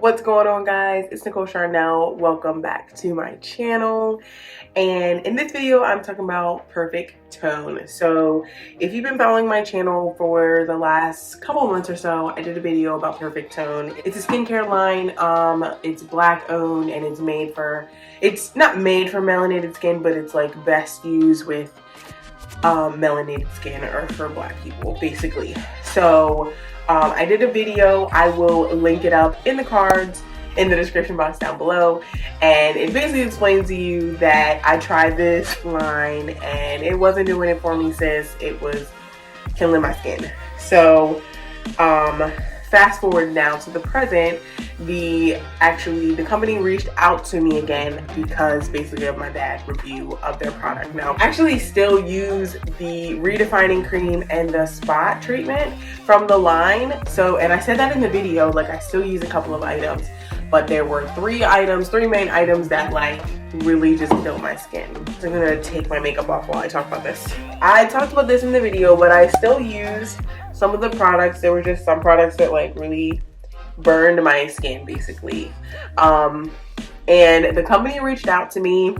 What's going on, guys? It's Nicole Charnel. Welcome back to my channel. And in this video, I'm talking about Perfec-Tone. So if you've been following my channel for the last couple months or so, I did a video about Perfec-Tone. It's a skincare line. It's Black owned, and it's not made for melanated skin, but it's like best used with melanated skin or for Black people, basically. So I did a video. I will link it up in the cards in the description box down below, and it basically explains to you that I tried this line and it wasn't doing it for me, sis. It was killing my skin. So fast forward now to the present. The company reached out to me again because basically of my bad review of their product. Now, I actually still use the redefining cream and the spot treatment from the line. So, and I said that in the video, like I still use a couple of items, but there were three main items that like really just killed my skin. So I'm gonna take my makeup off while I talk about this. I talked about this in the video, but I still used some of the products. There were just some products that like really burned my skin, basically. And the company reached out to me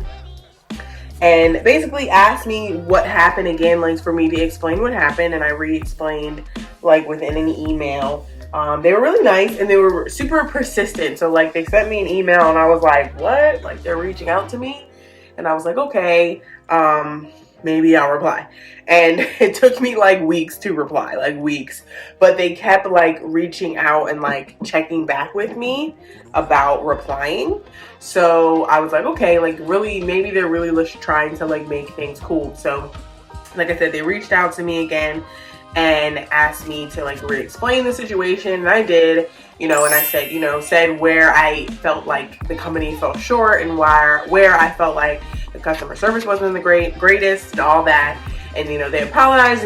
and basically asked me what happened again, like for me to explain what happened, and I re-explained like within an email. They were really nice and they were super persistent. So like they sent me an email and I was like, what? Like they're reaching out to me? And I was like, okay, maybe I'll reply. And it took me like weeks to reply, like weeks. But they kept like reaching out and like checking back with me about replying. So I was like, okay, like really, maybe they're really just trying to like make things cool. So like I said, they reached out to me again and asked me to like re-explain the situation, and I did, and I said, said where I felt like the company fell short and where I felt like the customer service wasn't the greatest and all that. And they apologized,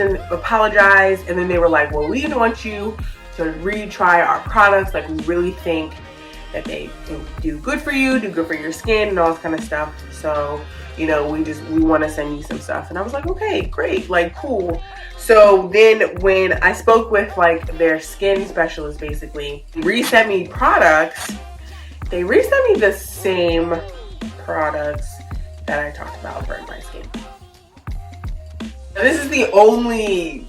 and then they were like, well, we want you to retry our products. Like we really think that they do good for you, do good for your skin and all this kind of stuff. So we want to send you some stuff. And I was like, okay, great, like cool. So then when I spoke with like their skin specialist, basically resent me products. They resent me the same products that I talked about burn my skin. Now, this is the only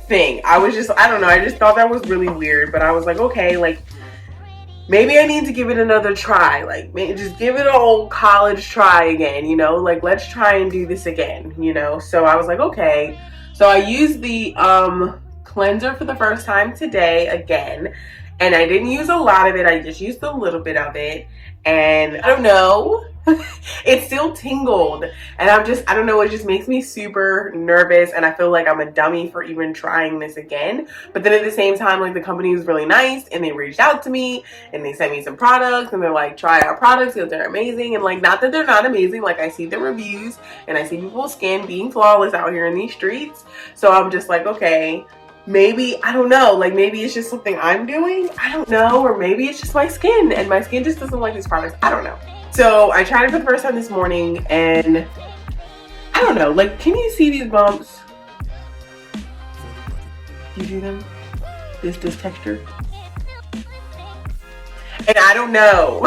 thing. I don't know, I just thought that was really weird, but I was like, okay, like maybe I need to give it another try. Like maybe just give it a whole college try again, like let's try and do this again, So I was like, okay. So I used the cleanser for the first time today again, and I didn't use a lot of it. I just used a little bit of it, and I don't know, it still tingled, and I don't know, it just makes me super nervous, and I feel like I'm a dummy for even trying this again. But then at the same time, like the company was really nice, and they reached out to me and they sent me some products, and they're like, try our products because they're amazing. And like, not that they're not amazing, like I see the reviews and I see people's skin being flawless out here in these streets. So I'm just like, okay, maybe, I don't know, like maybe it's just something I'm doing, I don't know, or maybe it's just my skin and my skin just doesn't like these products, I don't know. So I tried it for the first time this morning, and I don't know, like, can you see these bumps? Do you see them? This texture? And I don't know.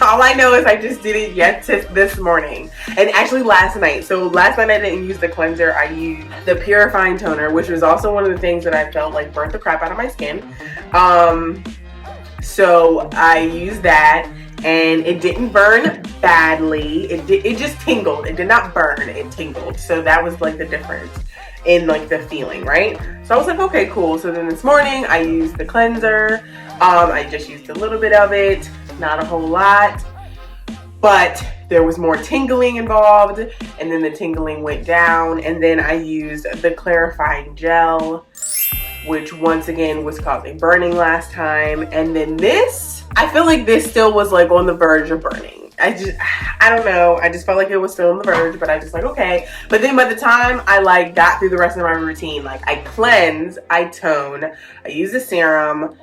All I know is I just did it this morning, and actually last night. So last night I didn't use the cleanser. I used the purifying toner, which was also one of the things that I felt like burnt the crap out of my skin. So I used that, and it didn't burn badly. It just tingled. It did not burn, it tingled. So that was like the difference in like the feeling, right? So I was like, okay, cool. So then this morning I used the cleanser. I just used a little bit of it, not a whole lot, but there was more tingling involved, and then the tingling went down, and then I used the clarifying gel, which once again was causing burning last time. And then this, I feel like this still was like on the verge of burning. I don't know, I just felt like it was still on the verge, but I just like, okay. But then by the time I like got through the rest of my routine, like I cleanse, I tone, I use a serum,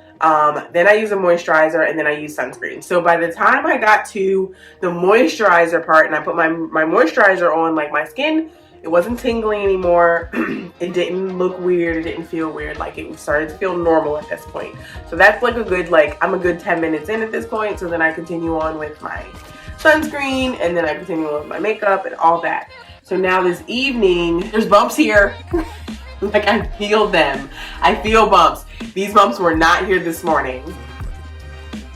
then I use a moisturizer, and then I use sunscreen. So by the time I got to the moisturizer part and I put my moisturizer on, like my skin It wasn't tingling anymore. It didn't look weird. It didn't feel weird. Like, it started to feel normal at this point. So that's like a good, like, I'm a good 10 minutes in at this point. So then I continue on with my sunscreen, and then I continue on with my makeup and all that. So now this evening, there's bumps here. Like, I feel them. I feel bumps. These bumps were not here this morning.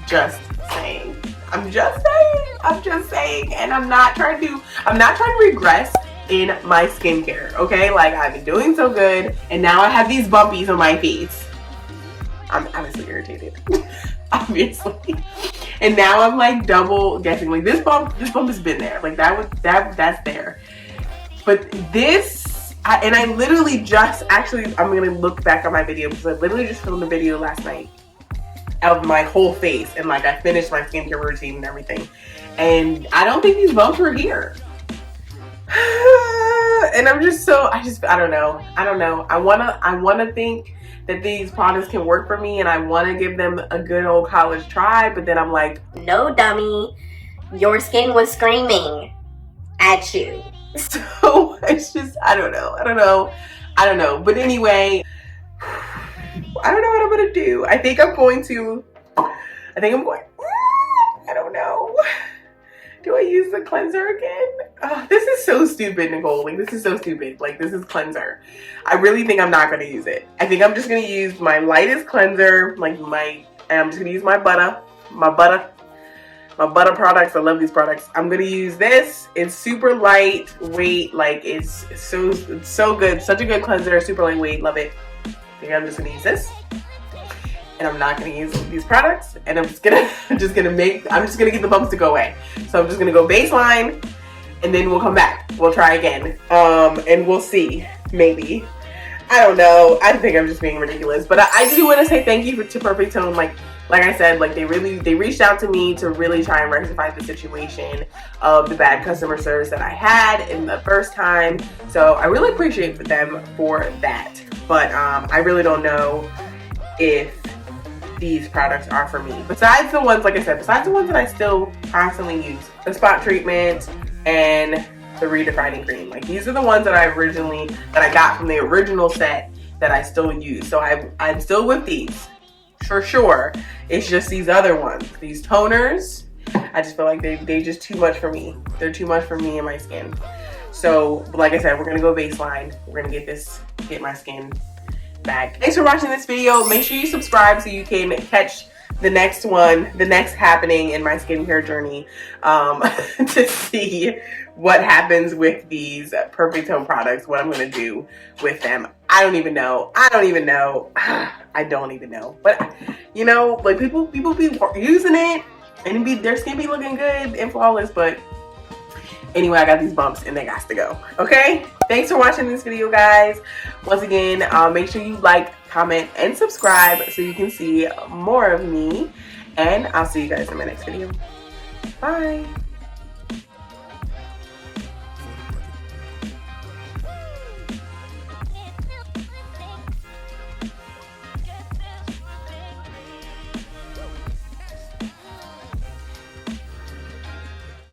Just saying. I'm just saying. And I'm not trying to regress in my skincare, okay? Like, I've been doing so good, and now I have these bumpies on my face. I'm obviously irritated. Obviously. And now I'm like double guessing. Like, this bump has been there. Like, that's there. But this, I literally just, actually, I'm gonna look back on my video because I literally just filmed a video last night of my whole face, and like I finished my skincare routine and everything. And I don't think these bumps were here. And I'm just so, I don't know. I wanna think that these products can work for me, and I wanna give them a good old college try, but then I'm like, no, dummy. Your skin was screaming at you. So it's just, I don't know. But anyway, I don't know what I'm gonna do. I think I'm going, I don't know. Do I use the cleanser again? Oh, this is so stupid, Nicole. Like, this is so stupid. Like, this is cleanser. I really think I'm not gonna use it. I think I'm just gonna use my lightest cleanser, and I'm just gonna use my butter products. I love these products. I'm gonna use this. It's super lightweight. Like, it's so good. Such a good cleanser. Super lightweight. Love it. I think I'm just gonna use this. And I'm not gonna use these products. And I'm just gonna get the bumps to go away. So I'm just gonna go baseline, and then we'll come back. We'll try again. And we'll see. Maybe. I don't know. I think I'm just being ridiculous. But I do want to say thank you to Perfec-Tone. Like I said, like, they reached out to me to really try and rectify the situation of the bad customer service that I had in the first time. So I really appreciate them for that. But I really don't know if these products are for me. Besides the ones, like I said, besides the ones that I still constantly use, the spot treatment and the redefining cream. Like, these are the ones that I got from the original set that I still use. So I'm still with these for sure. It's just these other ones, these toners. I just feel like they just too much for me. They're too much for me and my skin. So, like I said, we're gonna go baseline. We're gonna get my skin back. Thanks for watching this video. Make sure you subscribe so you can catch the next one, the next happening in my skincare journey, to see what happens with these Perfec-Tone products, what I'm gonna do with them. I don't even know. I don't even know. But, you know, like, people be using it, and their skin be looking good and flawless, but anyway, I got these bumps and they got to go. Okay? Thanks for watching this video, guys. Once again, make sure you like, comment, and subscribe so you can see more of me. And I'll see you guys in my next video. Bye.